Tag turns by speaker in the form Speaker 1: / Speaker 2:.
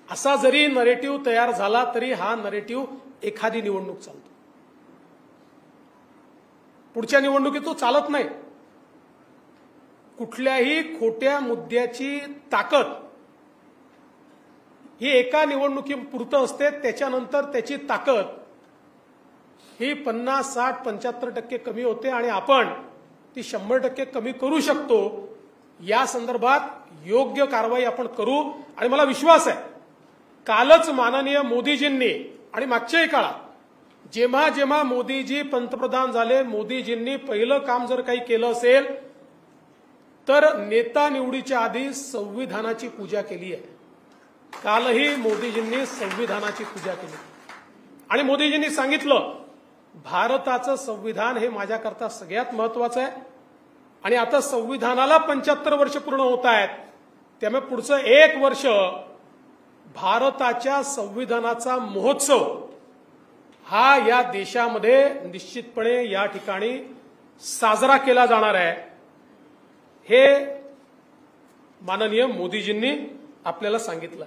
Speaker 1: असा जरी नरेटिव्ह तयार झाला तरी हा नरेटिव्ह एखादी निवडणूक चालतो, पुढच्या निवडणुकीत तो चालत नाही। कुठल्याही खोट्या मुद्द्याची ताकद ही एका निवडणुकीपुरतं असते, त्याच्यानंतर त्याची ताकद ही 50, 60, 75% कमी होते आणि आपण ती 100% कमी करू शकतो। या संदर्भात योग्य कारवाई आपण करू आणि मला विश्वास आहे कालच माननीय मोदीजींनी आणि मागच्याही काळात जेव्हा जेव्हा मोदीजी पंतप्रधान झाले, मोदीजींनी पहिलं काम जर काही केलं असेल तर नेता निवडीच्या आधी संविधानाची पूजा केली आहे। कालही मोदीजींनी संविधानाची पूजा केली आणि मोदीजींनी सांगितलं भारताचं संविधान हे माझ्याकरता सगळ्यात महत्वाचं आहे आणि आता संविधानाला 75 वर्ष पूर्ण होत आहेत, त्यामुळे पुढचं 1 वर्ष भारताच्या संविधानाचा महोत्सव हा या देशामध्ये निश्चितपणे या ठिकाणी साजरा केला जाणार आहे, हे माननीय मोदीजींनी आपल्याला सांगितलं।